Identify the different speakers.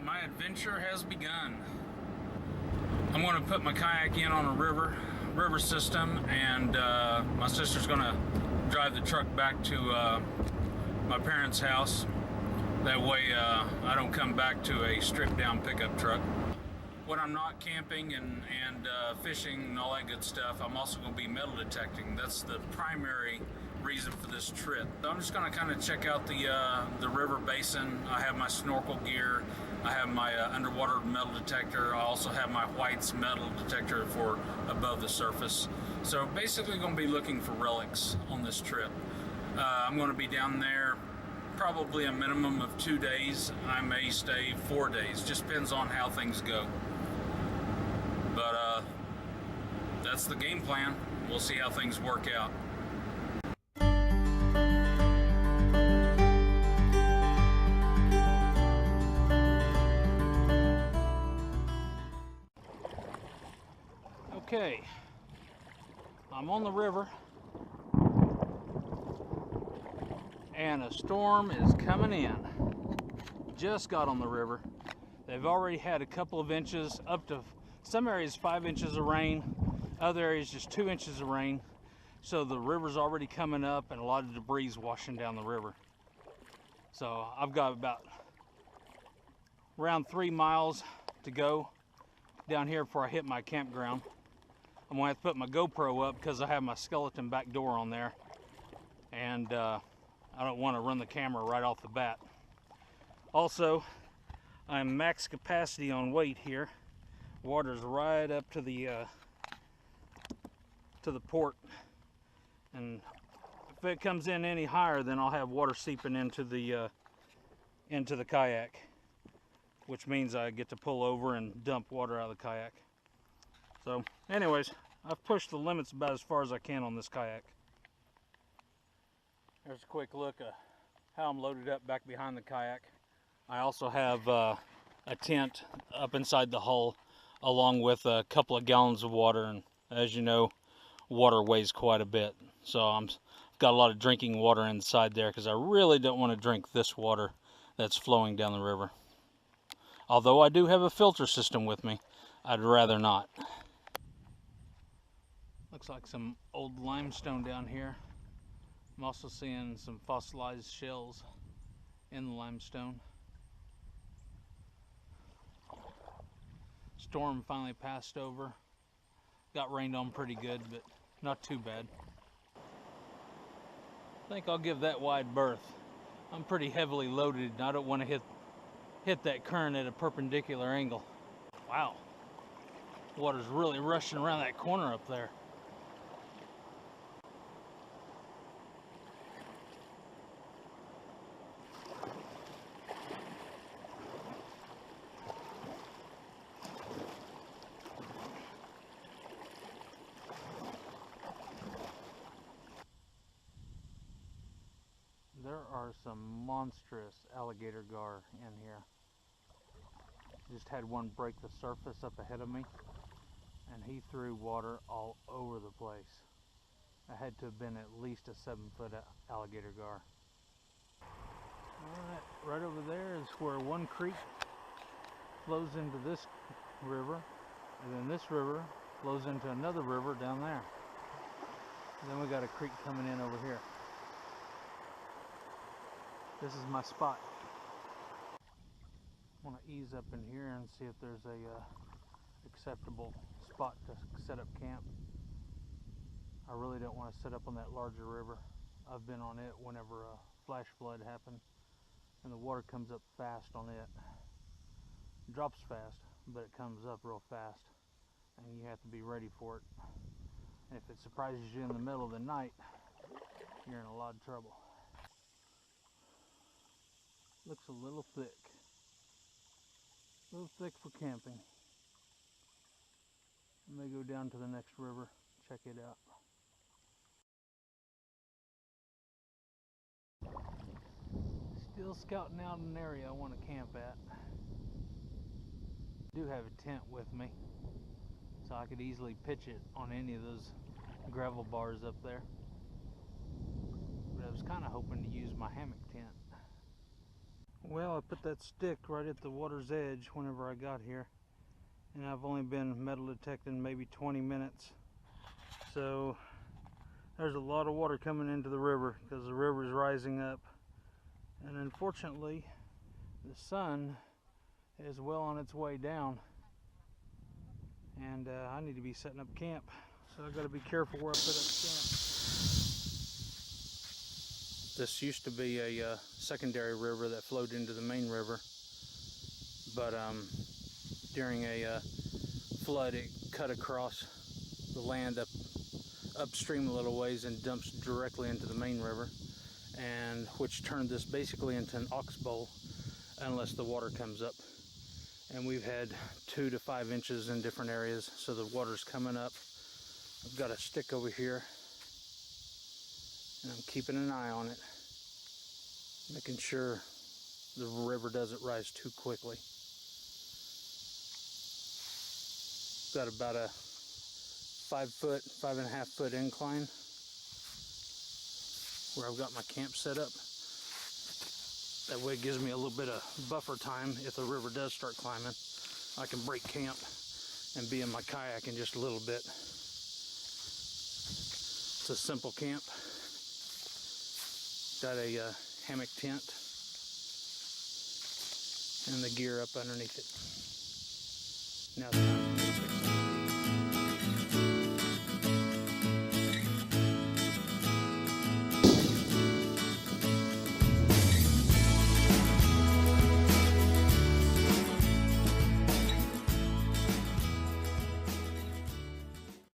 Speaker 1: My adventure has begun. I'm going to put my kayak in on a river system, and my sister's going to drive the truck back to my parents' house. That way I don't come back to a stripped down pickup truck. When I'm not camping and fishing and all that good stuff, I'm also going to be metal detecting. That's the primary reason for this trip. So I'm just going to kind of check out the river basin. I have my snorkel gear. I have my underwater metal detector. I also have my whites metal detector for above the surface. So basically going to be looking for relics on this trip. I'm going to be down there probably a minimum of 2 days. I may stay 4 days. Just depends on how things go. But that's the game plan. We'll see how things work out. Okay, I'm on the river and a storm is coming in. Just got on the river. They've already had a couple of inches, up to some areas 5 inches of rain, other areas just 2 inches of rain. So the river's already coming up and a lot of debris washing down the river. So I've got about around 3 miles to go down here before I hit my campground. I'm going to have to put my GoPro up because I have my skeleton back door on there, and I don't want to run the camera right off the bat. Also, I'm max capacity on weight here. Water's right up to the port, and if it comes in any higher, then I'll have water seeping into the kayak, which means I get to pull over and dump water out of the kayak. So anyways, I've pushed the limits about as far as I can on this kayak. There's a quick look at how I'm loaded up back behind the kayak. I also have a tent up inside the hull, along with a couple of gallons of water, and as you know, water weighs quite a bit. So I've got a lot of drinking water inside there because I really don't want to drink this water that's flowing down the river. Although I do have a filter system with me, I'd rather not. Looks like some old limestone down here. I'm also seeing some fossilized shells in the limestone. Storm finally passed over. Got rained on pretty good, but not too bad. I think I'll give that wide berth. I'm pretty heavily loaded and I don't want to hit that current at a perpendicular angle. Wow, water's really rushing around that corner up there. There are some monstrous alligator gar in here. Just had one break the surface up ahead of me, and he threw water all over the place. It had to have been at least a 7-foot alligator gar. Alright, right over there is where one creek flows into this river, and then this river flows into another river down there. And then we got a creek coming in over here. This is my spot. I want to ease up in here and see if there's a acceptable spot to set up camp. I really don't want to set up on that larger river. I've been on it whenever a flash flood happened, and the water comes up fast on it. It drops fast, but it comes up real fast, and you have to be ready for it. And if it surprises you in the middle of the night, you're in a lot of trouble. Looks a little thick. A little thick for camping. I may go down to the next river, check it out. Still scouting out an area I want to camp at. I do have a tent with me, so I could easily pitch it on any of those gravel bars up there. But I was kind of hoping to use my hammock tent.
Speaker 2: Well, I put that stick right at the water's edge whenever I got here, and I've only been metal detecting maybe 20 minutes. So there's a lot of water coming into the river because the river is rising up, and unfortunately the sun is well on its way down, and I need to be setting up camp, so I've got to be careful where I put up camp. This used to be a secondary river that flowed into the main river, but during a flood it cut across the land upstream a little ways and dumps directly into the main river, and which turned this basically into an oxbow unless the water comes up. And we've had 2 to 5 inches in different areas, so the water's coming up. I've got a stick over here and I'm keeping an eye on it, making sure the river doesn't rise too quickly. Got about a 5.5 foot incline where I've got my camp set up. That way it gives me a little bit of buffer time. If the river does start climbing, I can break camp and be in my kayak in just a little bit. It's a simple camp. Got a hammock tent and the gear up underneath it. Now it's time